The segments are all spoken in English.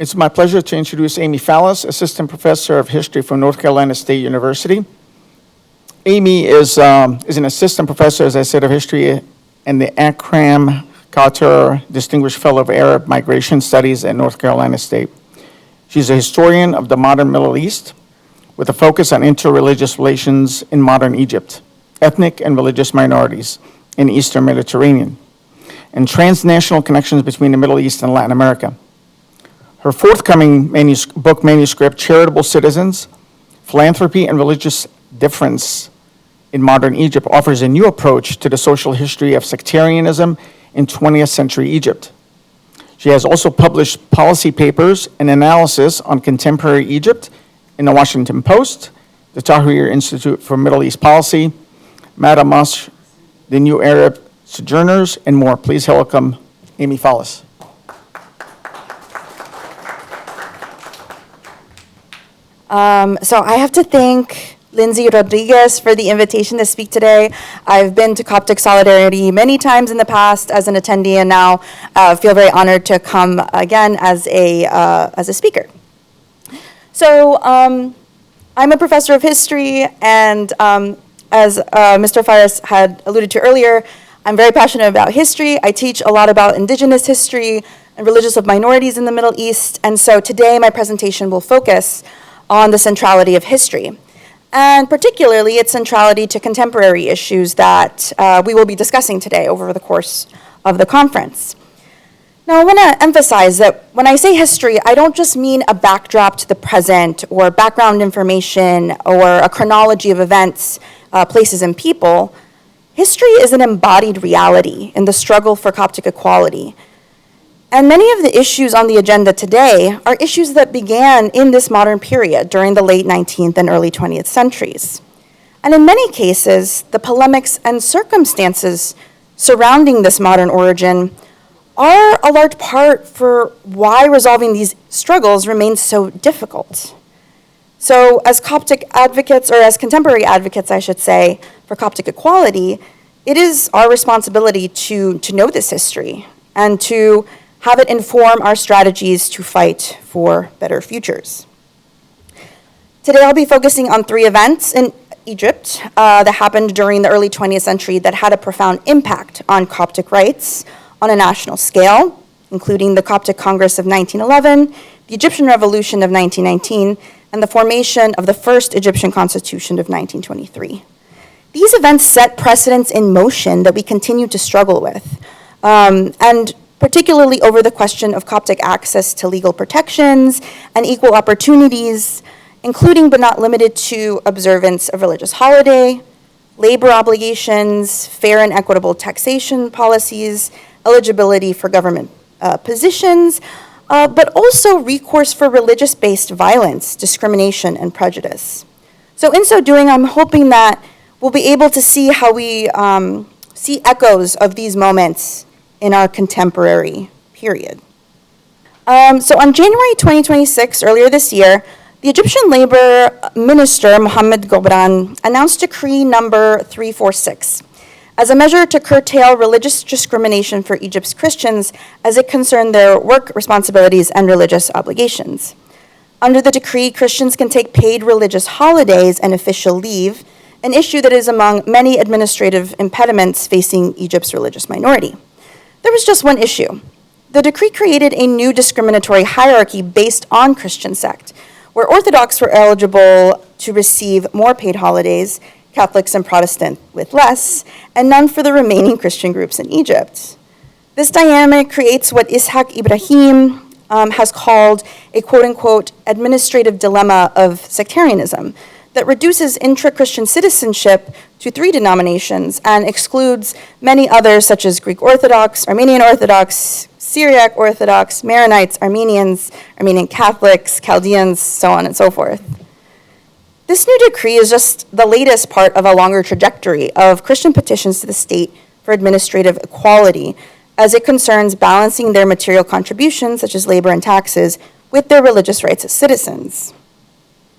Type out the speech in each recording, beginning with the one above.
It's my pleasure to introduce Amy Fallas, Assistant Professor of History from North Carolina State University. Amy is an Assistant Professor, as I said, of History and the Akram Carter Distinguished Fellow of Arab Migration Studies at North Carolina State. She's a historian of the modern Middle East with a focus on interreligious relations in modern Egypt, ethnic and religious minorities in the Eastern Mediterranean, and transnational connections between the Middle East and Latin America. Her forthcoming book manuscript, Charitable Citizens, Philanthropy and Religious Difference in Modern Egypt, offers a new approach to the social history of sectarianism in 20th century Egypt. She has also published policy papers and analysis on contemporary Egypt in the Washington Post, the Tahrir Institute for Middle East Policy, Madam Masr, the New Arab Sojourners, and more. Please welcome Amy Fallas. So I have to thank Lindsay Rodriguez for the invitation to speak today. I've been to Coptic Solidarity many times in the past as an attendee, and now feel very honored to come again as a speaker. So I'm a professor of history, and as Mr. Fallas had alluded to earlier, I'm very passionate about history. I teach a lot about indigenous history and religions of minorities in the Middle East, and so today my presentation will focus on the centrality of history, and particularly its centrality to contemporary issues that we will be discussing today over the course of the conference. Now, I want to emphasize that when I say history, I don't just mean a backdrop to the present or background information or a chronology of events, places, and people. History is an embodied reality in the struggle for Coptic equality. And many of the issues on the agenda today are issues that began in this modern period during the late 19th and early 20th centuries. And in many cases, the polemics and circumstances surrounding this modern origin are a large part for why resolving these struggles remains so difficult. So as Coptic advocates, or as contemporary advocates, I should say, for Coptic equality, it is our responsibility to know this history and to have it inform our strategies to fight for better futures. Today I'll be focusing on 3 events in Egypt that happened during the early 20th century that had a profound impact on Coptic rights on a national scale, including the Coptic Congress of 1911, the Egyptian Revolution of 1919, and the formation of the first Egyptian Constitution of 1923. These events set precedents in motion that we continue to struggle with, and particularly over the question of Coptic access to legal protections and equal opportunities, including but not limited to observance of religious holiday, labor obligations, fair and equitable taxation policies, eligibility for government positions, but also recourse for religious-based violence, discrimination, and prejudice. So in so doing, I'm hoping that we'll be able to see how we see echoes of these moments in our contemporary period. So on January 2026, earlier this year, the Egyptian Labor Minister, Mohammed Gobran, announced Decree number 346 as a measure to curtail religious discrimination for Egypt's Christians as it concerned their work responsibilities and religious obligations. Under the decree, Christians can take paid religious holidays and official leave, an issue that is among many administrative impediments facing Egypt's religious minority. There was just one issue. The decree created a new discriminatory hierarchy based on Christian sect, where Orthodox were eligible to receive more paid holidays, Catholics and Protestant with less, and none for the remaining Christian groups in Egypt. This dynamic creates what Ishaq Ibrahim has called a quote-unquote administrative dilemma of sectarianism that reduces intra-Christian citizenship to 3 denominations and excludes many others such as Greek Orthodox, Armenian Orthodox, Syriac Orthodox, Maronites, Armenians, Armenian Catholics, Chaldeans, so on and so forth. This new decree is just the latest part of a longer trajectory of Christian petitions to the state for administrative equality as it concerns balancing their material contributions, such as labor and taxes, with their religious rights as citizens.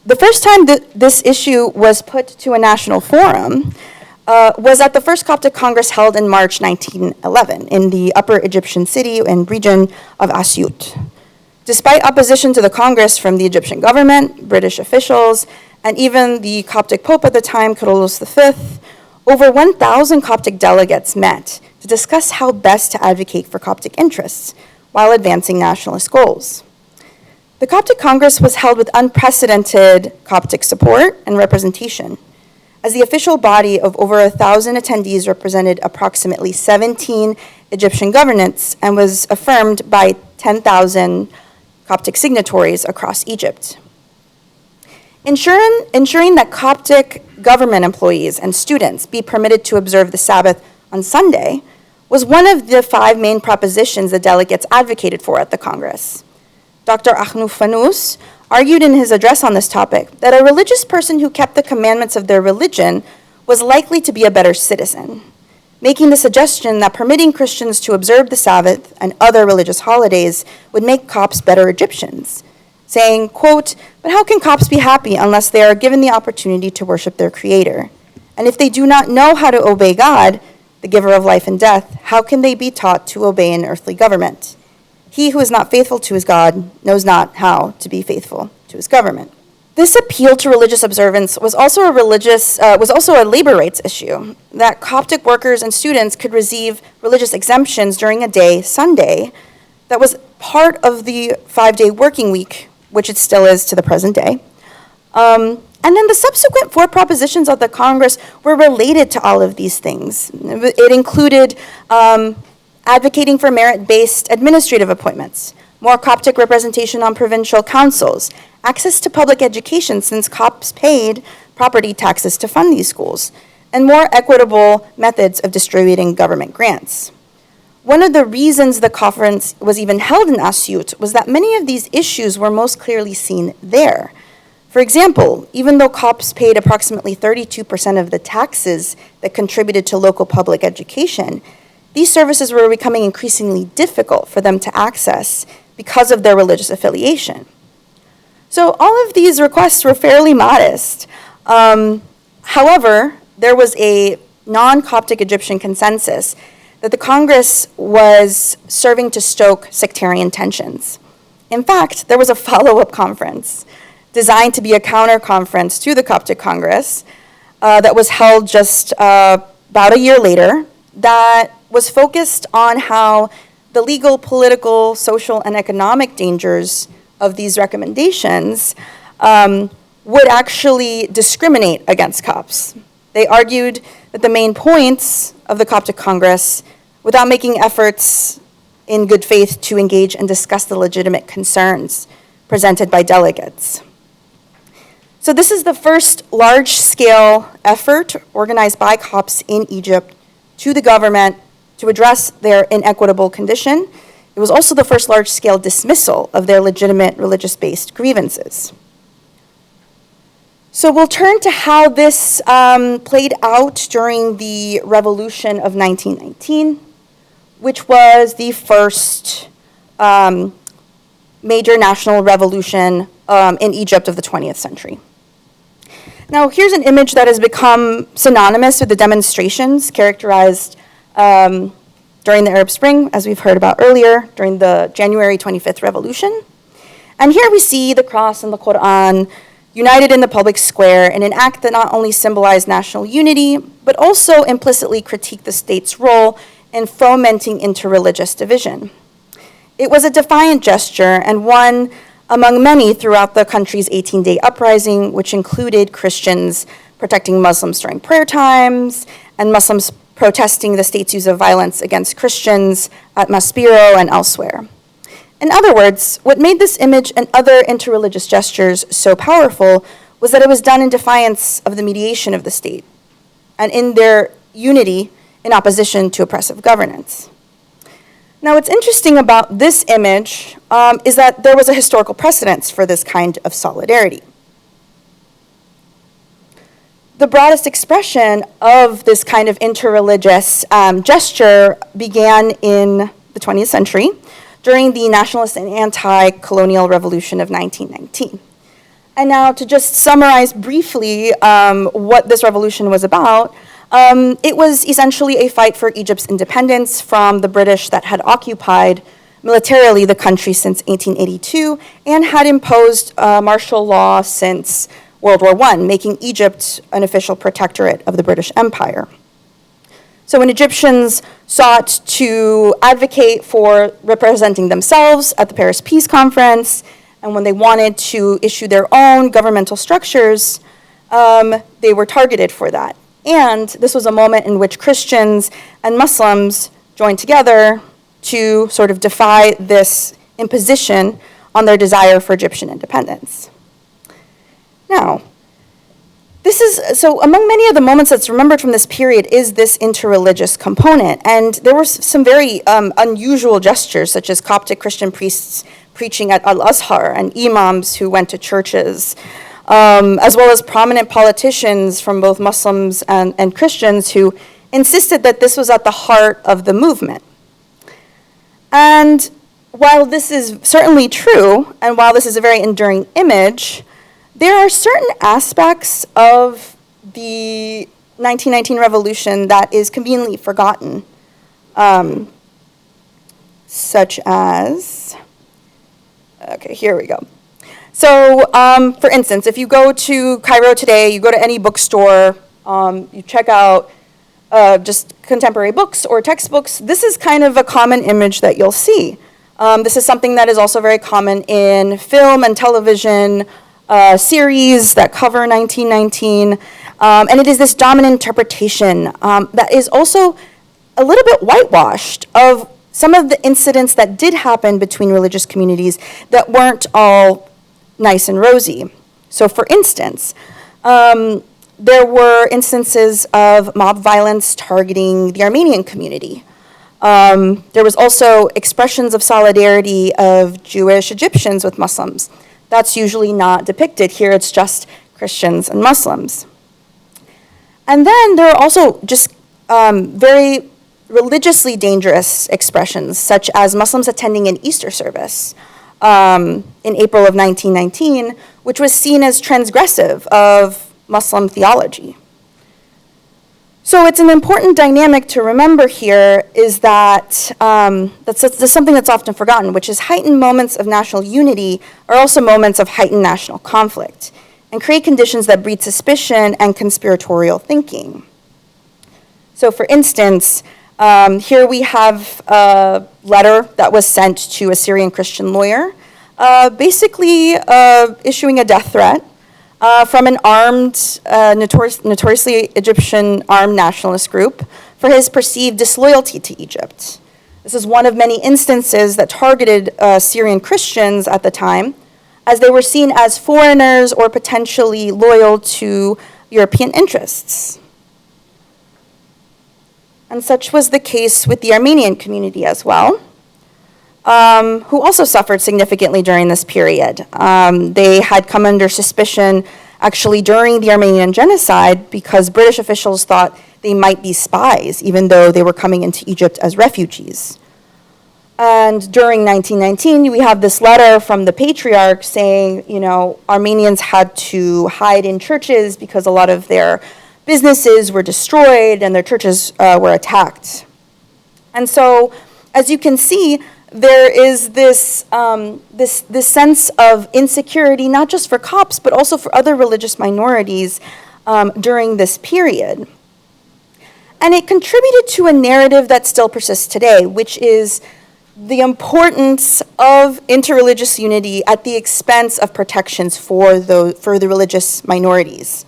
The first time that this issue was put to a national forum was at the first Coptic Congress held in March 1911 in the Upper Egyptian city and region of Asyut. Despite opposition to the Congress from the Egyptian government, British officials, and even the Coptic Pope at the time, Kyrillos V, over 1,000 Coptic delegates met to discuss how best to advocate for Coptic interests while advancing nationalist goals. The Coptic Congress was held with unprecedented Coptic support and representation, as the official body of over 1,000 attendees represented approximately 17 Egyptian governments and was affirmed by 10,000 Coptic signatories across Egypt. Ensuring that Coptic government employees and students be permitted to observe the Sabbath on Sunday was one of the 5 main propositions the delegates advocated for at the Congress. Dr. Akhnuf Fanous argued in his address on this topic that a religious person who kept the commandments of their religion was likely to be a better citizen, making the suggestion that permitting Christians to observe the Sabbath and other religious holidays would make Copts better Egyptians, saying, quote, "But how can Copts be happy unless they are given the opportunity to worship their Creator? And if they do not know how to obey God, the giver of life and death, how can they be taught to obey an earthly government? He who is not faithful to his God knows not how to be faithful to his government." This appeal to religious observance was also a labor rights issue, that Coptic workers and students could receive religious exemptions during a day, Sunday, that was part of the 5-day working week, which it still is to the present day. And then the subsequent 4 propositions of the Congress were related to all of these things. It included advocating for merit-based administrative appointments, more Coptic representation on provincial councils, access to public education since Copts paid property taxes to fund these schools, and more equitable methods of distributing government grants. One of the reasons the conference was even held in Asyut was that many of these issues were most clearly seen there. For example, even though Copts paid approximately 32% of the taxes that contributed to local public education, these services were becoming increasingly difficult for them to access because of their religious affiliation. So all of these requests were fairly modest. However, there was a non-Coptic Egyptian consensus that the Congress was serving to stoke sectarian tensions. In fact, there was a follow-up conference designed to be a counter-conference to the Coptic Congress that was held just about a year later that was focused on how the legal, political, social, and economic dangers of these recommendations would actually discriminate against Copts. They argued that the main points of the Coptic Congress, without making efforts in good faith to engage and discuss the legitimate concerns presented by delegates. So this is the first large-scale effort organized by Copts in Egypt to the government to address their inequitable condition. It was also the first large-scale dismissal of their legitimate religious-based grievances. So we'll turn to how this played out during the Revolution of 1919, which was the first major national revolution in Egypt of the 20th century. Now, here's an image that has become synonymous with the demonstrations characterized during the Arab Spring, as we've heard about earlier, during the January 25th revolution. And here we see the cross and the Quran united in the public square in an act that not only symbolized national unity, but also implicitly critiqued the state's role in fomenting interreligious division. It was a defiant gesture and one among many throughout the country's 18-day uprising, which included Christians protecting Muslims during prayer times and Muslims protesting the state's use of violence against Christians at Maspero and elsewhere. In other words, what made this image and other interreligious gestures so powerful was that it was done in defiance of the mediation of the state and in their unity in opposition to oppressive governance. Now, what's interesting about this image is that there was a historical precedence for this kind of solidarity. The broadest expression of this kind of interreligious gesture began in the 20th century during the nationalist and anti-colonial revolution of 1919. And now to just summarize briefly what this revolution was about, it was essentially a fight for Egypt's independence from the British that had occupied militarily the country since 1882 and had imposed martial law since World War I, making Egypt an official protectorate of the British Empire. So when Egyptians sought to advocate for representing themselves at the Paris Peace Conference, and when they wanted to issue their own governmental structures, they were targeted for that. And this was a moment in which Christians and Muslims joined together to sort of defy this imposition on their desire for Egyptian independence. Now, so among many of the moments that's remembered from this period is this interreligious component. And there were some very unusual gestures, such as Coptic Christian priests preaching at Al-Azhar and imams who went to churches, as well as prominent politicians from both Muslims and Christians who insisted that this was at the heart of the movement. And while this is certainly true, and while this is a very enduring image, there are certain aspects of the 1919 revolution that is conveniently forgotten, such as, okay, here we go. So, for instance, if you go to Cairo today, you go to any bookstore, you check out just contemporary books or textbooks, this is kind of a common image that you'll see. This is something that is also very common in film and television series that cover 1919, and it is this dominant interpretation that is also a little bit whitewashed of some of the incidents that did happen between religious communities that weren't all nice and rosy. So for instance, there were instances of mob violence targeting the Armenian community. There was also expressions of solidarity of Jewish Egyptians with Muslims. That's usually not depicted. Here it's just Christians and Muslims. And then there are also just very religiously dangerous expressions, such as Muslims attending an Easter service in April of 1919, which was seen as transgressive of Muslim theology. So it's an important dynamic to remember here is that that's something that's often forgotten, which is heightened moments of national unity are also moments of heightened national conflict and create conditions that breed suspicion and conspiratorial thinking. So for instance, here we have a letter that was sent to a Syrian Christian lawyer, basically issuing a death threat from an armed, notoriously Egyptian armed nationalist group for his perceived disloyalty to Egypt. This is one of many instances that targeted Syrian Christians at the time, as they were seen as foreigners or potentially loyal to European interests. And such was the case with the Armenian community as well, who also suffered significantly during this period. They had come under suspicion actually during the Armenian genocide because British officials thought they might be spies, even though they were coming into Egypt as refugees. And during 1919, we have this letter from the patriarch saying, you know, Armenians had to hide in churches because a lot of their businesses were destroyed and their churches were attacked. And so, as you can see, there is this sense of insecurity, not just for Copts, but also for other religious minorities during this period. And it contributed to a narrative that still persists today, which is the importance of interreligious unity at the expense of protections for the religious minorities.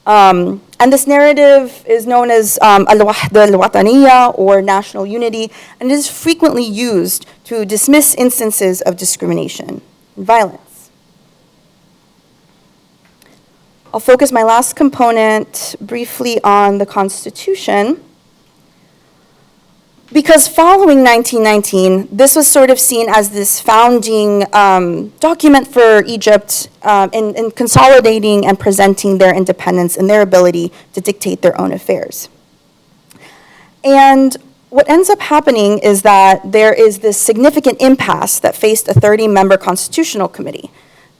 And this narrative is known as al-wahda al-wataniya, or national unity, and is frequently used to dismiss instances of discrimination and violence. I'll focus my last component briefly on the Constitution, because following 1919, this was sort of seen as this founding document for Egypt in consolidating and presenting their independence and their ability to dictate their own affairs. And what ends up happening is that there is this significant impasse that faced a 30-member constitutional committee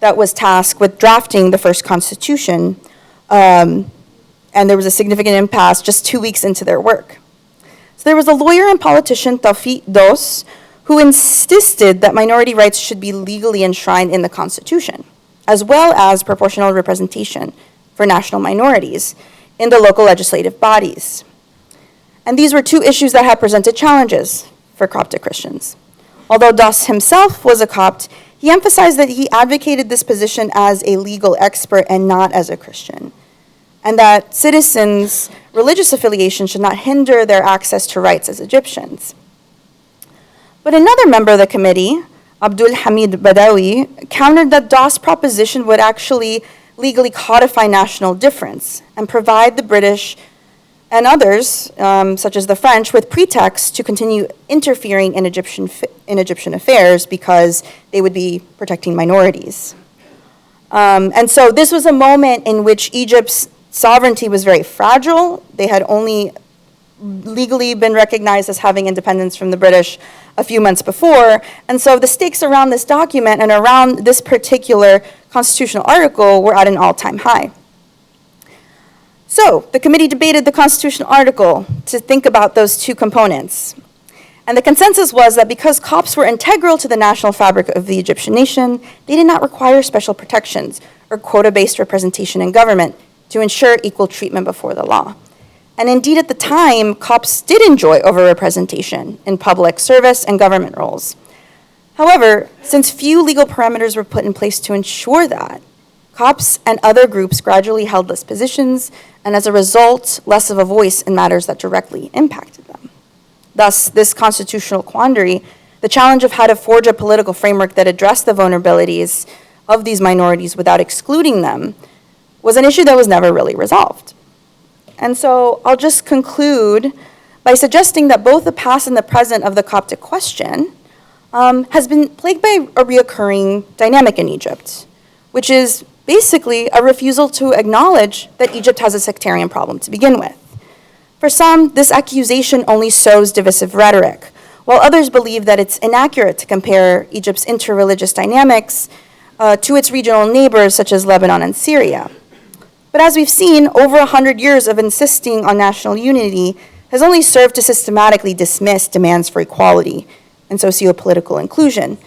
that was tasked with drafting the first constitution, and there was a significant impasse just 2 weeks into their work. So there was a lawyer and politician, Tawfiq Dos, who insisted that minority rights should be legally enshrined in the Constitution, as well as proportional representation for national minorities in the local legislative bodies. And these were two issues that had presented challenges for Coptic Christians. Although Doss himself was a Copt, he emphasized that he advocated this position as a legal expert and not as a Christian, and that citizens' religious affiliation should not hinder their access to rights as Egyptians. But another member of the committee, Abdul Hamid Badawi, countered that Doss' proposition would actually legally codify national difference and provide the British and others, such as the French, with pretexts to continue interfering in Egyptian affairs because they would be protecting minorities. And so this was a moment in which Egypt's sovereignty was very fragile. They had only legally been recognized as having independence from the British a few months before. And so the stakes around this document and around this particular constitutional article were at an all-time high. So the committee debated the constitutional article to think about those two components. And the consensus was that because Copts were integral to the national fabric of the Egyptian nation, they did not require special protections or quota-based representation in government to ensure equal treatment before the law. And indeed, at the time, Copts did enjoy overrepresentation in public service and government roles. However, since few legal parameters were put in place to ensure that, Copts and other groups gradually held less positions, and as a result, less of a voice in matters that directly impacted them. Thus, this constitutional quandary, the challenge of how to forge a political framework that addressed the vulnerabilities of these minorities without excluding them, was an issue that was never really resolved. And so I'll just conclude by suggesting that both the past and the present of the Coptic question has been plagued by a reoccurring dynamic in Egypt, which is basically a refusal to acknowledge that Egypt has a sectarian problem to begin with. For some, this accusation only sows divisive rhetoric, while others believe that it's inaccurate to compare Egypt's interreligious dynamics to its regional neighbors such as Lebanon and Syria. But as we've seen, over 100 years of insisting on national unity has only served to systematically dismiss demands for equality and socio-political inclusion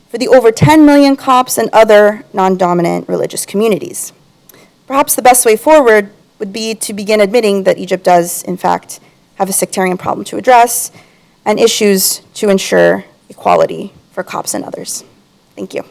for the over 10 million Copts and other non-dominant religious communities. Perhaps the best way forward would be to begin admitting that Egypt does, in fact, have a sectarian problem to address and issues to ensure equality for Copts and others. Thank you.